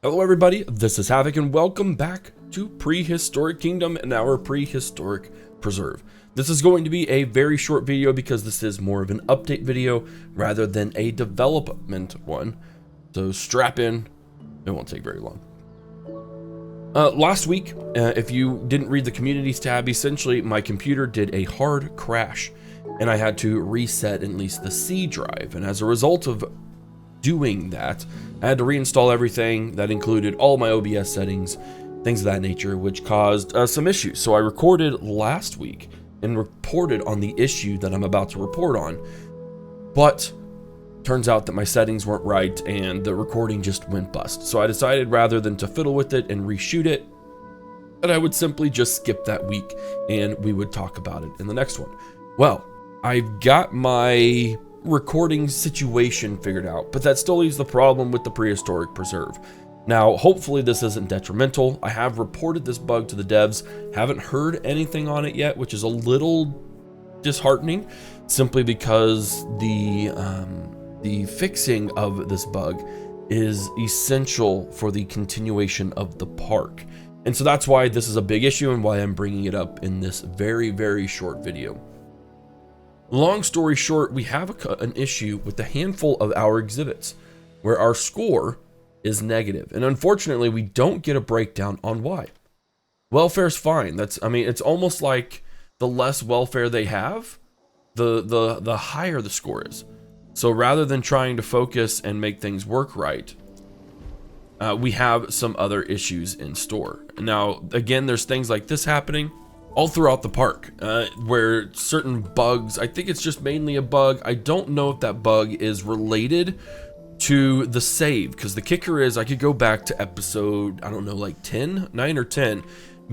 Hello everybody, this is Havoc and welcome back to Prehistoric Kingdom and our Prehistoric Preserve. This is going to be a very short video because this is more of an update video rather than a development one. So strap in, it won't take very long. Last week, if you didn't read the communities tab, essentially my computer did a hard crash and I had to reset at least the C drive, and as a result of doing that, I had to reinstall everything. That included all my OBS settings, things of that nature, which caused some issues. So I recorded last week and reported on the issue that I'm about to report on, but turns out that my settings weren't right and the recording just went bust. So I decided rather than to fiddle with it and reshoot it, that I would simply just skip that week and we would talk about it in the next one. Well, I've got my recording situation figured out, but that still leaves the problem with the Prehistoric Preserve. Now, hopefully this isn't detrimental. I have reported this bug to the devs, haven't heard anything on it yet, which is a little disheartening, simply because the fixing of this bug is essential for the continuation of the park. And so that's why this is a big issue and why I'm bringing it up in this very, very short video. Long story short, we have an issue with a handful of our exhibits where our score is negative, and unfortunately we don't get a breakdown on why. Welfare's fine. It's almost like the less welfare they have, the higher the score is. So rather than trying to focus and make things work right, we have some other issues in store. Now, again, there's things like this happening all throughout the park, where certain bugs, I think it's just mainly a bug. I don't know if that bug is related to the save, because the kicker is I could go back to episode, I don't know, like 9 or 10,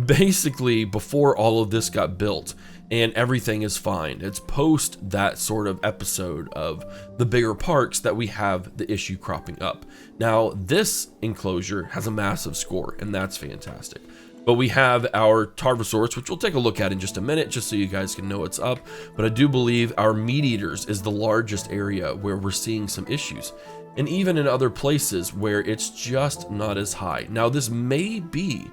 basically before all of this got built, and everything is fine. It's post that sort of episode of the bigger parks that we have the issue cropping up. Now, this enclosure has a massive score, and that's fantastic. But we have our Tarbosaurus, which we'll take a look at in just a minute, just so you guys can know what's up. But I do believe our meat eaters is the largest area where we're seeing some issues. And even in other places where it's just not as high. Now, this may be,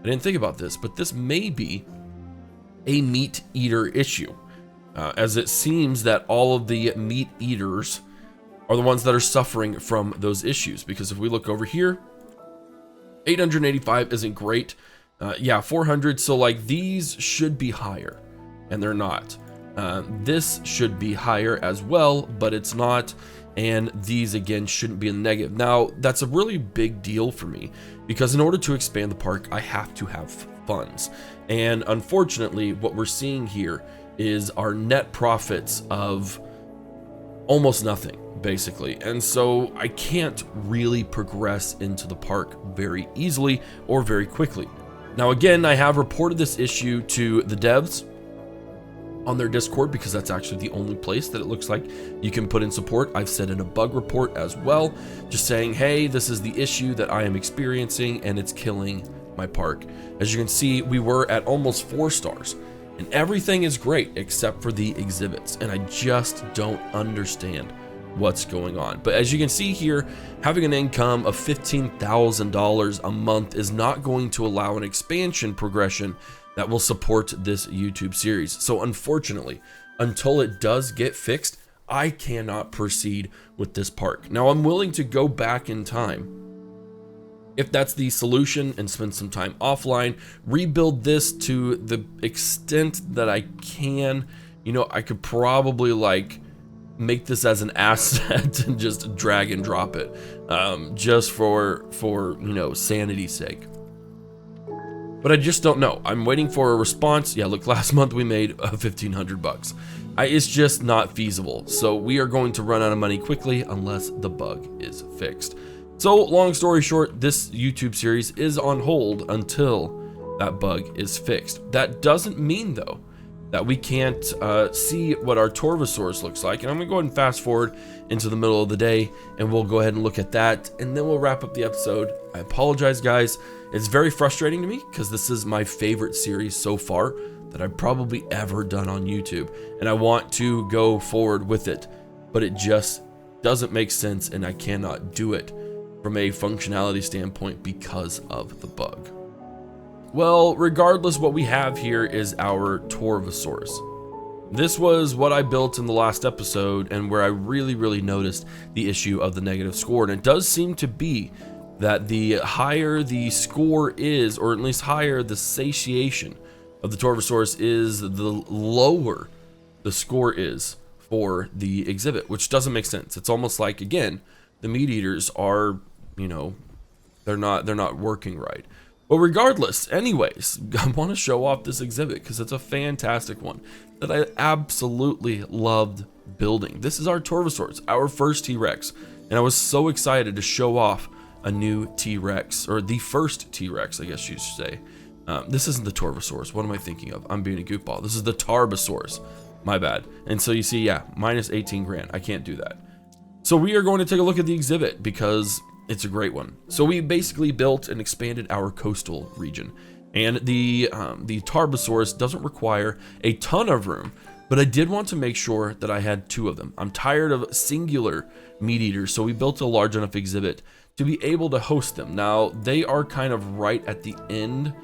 I didn't think about this, but this may be a meat eater issue. As it seems that all of the meat eaters are the ones that are suffering from those issues. Because if we look over here, 885 isn't great. Yeah, 400, so like these should be higher, and they're not. This should be higher as well, but it's not, and these again shouldn't be in the negative. Now, that's a really big deal for me, because in order to expand the park, I have to have funds. And unfortunately, what we're seeing here is our net profits of almost nothing, basically. And so I can't really progress into the park very easily or very quickly. Now, again, I have reported this issue to the devs on their Discord, because that's actually the only place that it looks like you can put in support. I've set in a bug report as well, just saying, hey, this is the issue that I am experiencing and it's killing my park. As you can see, we were at almost 4 stars and everything is great except for the exhibits, and I just don't understand what's going on. But as you can see here, having an income of $15,000 a month is not going to allow an expansion progression that will support this YouTube series. So unfortunately, until it does get fixed, I cannot proceed with this park. Now, I'm willing to go back in time if that's the solution and spend some time offline, rebuild this to the extent that I can. You know, I could probably like make this as an asset and just drag and drop it, just for you know, sanity's sake. But I just don't know. I'm waiting for a response. Yeah, look, last month we made $1,500. It's just not feasible. So we are going to run out of money quickly unless the bug is fixed. So long story short, this YouTube series is on hold until that bug is fixed. That doesn't mean though that we can't see what our Tarbosaurus looks like. And I'm gonna go ahead and fast forward into the middle of the day and we'll go ahead and look at that, and then we'll wrap up the episode. I apologize, guys. It's very frustrating to me because this is my favorite series so far that I've probably ever done on YouTube, and I want to go forward with it, but it just doesn't make sense and I cannot do it from a functionality standpoint because of the bug. Well, regardless, what we have here is our Tarbosaurus. This was what I built in the last episode and where I really noticed the issue of the negative score. And it does seem to be that the higher the score is, or at least higher the satiation of the Tarbosaurus is, the lower the score is for the exhibit, which doesn't make sense. It's almost like, again, the meat eaters are, you know, they're not working right. But regardless, anyways, I want to show off this exhibit because it's a fantastic one that I absolutely loved building. This is our Tarbosaurus, our first T-Rex, and I was so excited to show off a new T-Rex, or the first T-Rex, I guess you should say. This isn't the Tarbosaurus. What am I thinking of? I'm being a goofball. This is the Tarbosaurus. My bad. And so you see, yeah, minus 18 grand. I can't do that. So we are going to take a look at the exhibit because it's a great one. So we basically built and expanded our coastal region, and the Tarbosaurus doesn't require a ton of room, but I did want to make sure that I had 2 of them. I'm tired of singular meat eaters, so we built a large enough exhibit to be able to host them. Now they are kind of right at the end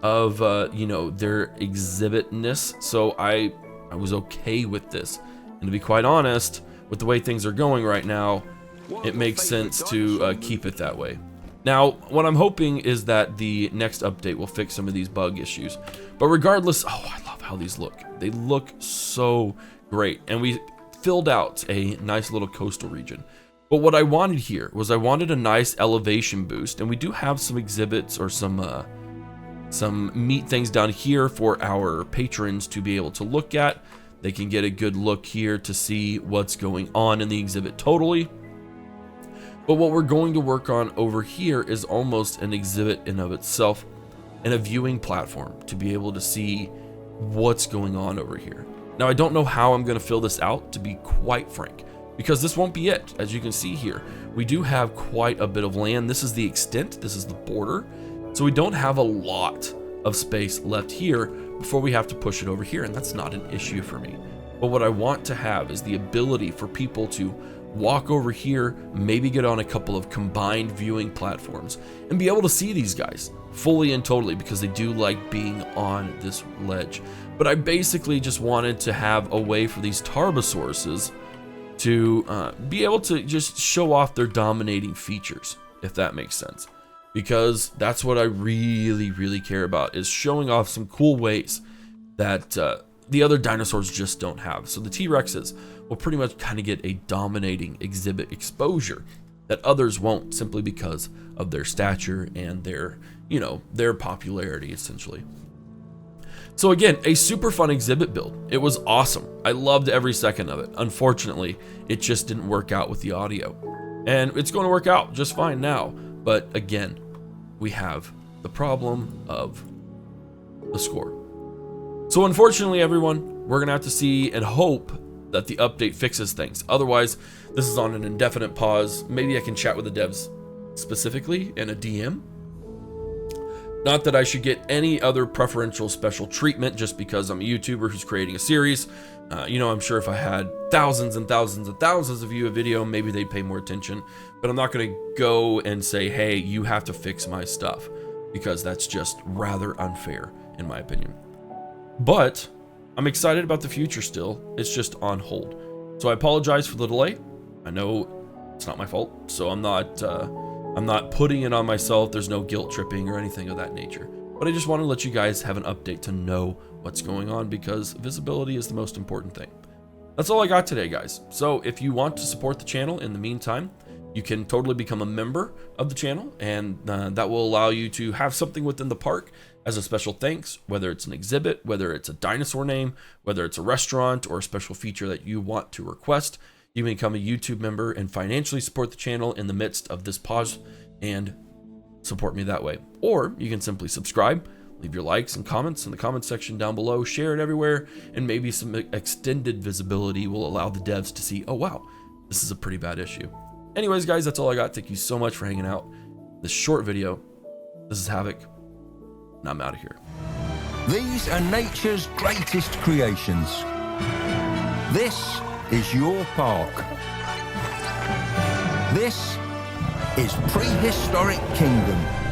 of you know, their exhibitness, so I was okay with this. And to be quite honest, with the way things are going right now, it makes sense to keep it that way. Now, what I'm hoping is that the next update will fix some of these bug issues. But regardless, oh, I love how these look. They look so great. And we filled out a nice little coastal region. But what I wanted here was I wanted a nice elevation boost. And we do have some exhibits or some meat things down here for our patrons to be able to look at. They can get a good look here to see what's going on in the exhibit totally. But what we're going to work on over here is almost an exhibit in of itself and a viewing platform to be able to see what's going on over here. Now, I don't know how I'm going to fill this out, to be quite frank, because this won't be it. As you can see here, we do have quite a bit of land. This is the extent, this is the border. So we don't have a lot of space left here before we have to push it over here, and that's not an issue for me. But what I want to have is the ability for people to walk over here, maybe get on a couple of combined viewing platforms and be able to see these guys fully and totally, because they do like being on this ledge. But I basically just wanted to have a way for these Tarbosauruses to be able to just show off their dominating features, if that makes sense. Because that's what I really care about, is showing off some cool ways that the other dinosaurs just don't have. So the T-Rexes will pretty much kind of get a dominating exhibit exposure that others won't, simply because of their stature and their, you know, their popularity essentially. So again, a super fun exhibit build. It was awesome. I loved every second of it. Unfortunately, it just didn't work out with the audio. And it's going to work out just fine now. But again, we have the problem of the score. So unfortunately, everyone, we're gonna have to see and hope that the update fixes things. Otherwise, this is on an indefinite pause. Maybe I can chat with the devs specifically in a DM. Not that I should get any other preferential special treatment just because I'm a YouTuber who's creating a series. You know, I'm sure if I had thousands and thousands and thousands of view a video, maybe they'd pay more attention. But I'm not going to go and say, hey, you have to fix my stuff, because that's just rather unfair, in my opinion. But I'm excited about the future still. It's just on hold. So I apologize for the delay. I know it's not my fault, so I'm not putting it on myself. There's no guilt tripping or anything of that nature. But I just want to let you guys have an update to know what's going on, because visibility is the most important thing. That's all I got today, guys. So if you want to support the channel in the meantime, you can totally become a member of the channel, and that will allow you to have something within the park as a special thanks, whether it's an exhibit, whether it's a dinosaur name, whether it's a restaurant or a special feature that you want to request. You can become a YouTube member and financially support the channel in the midst of this pause and support me that way. Or you can simply subscribe, leave your likes and comments in the comment section down below, share it everywhere, and maybe some extended visibility will allow the devs to see, oh wow, this is a pretty bad issue. Anyways, guys, that's all I got. Thank you so much for hanging out. This short video. This is Havoc, and I'm out of here. These are nature's greatest creations. This is your park. This is Prehistoric Kingdom.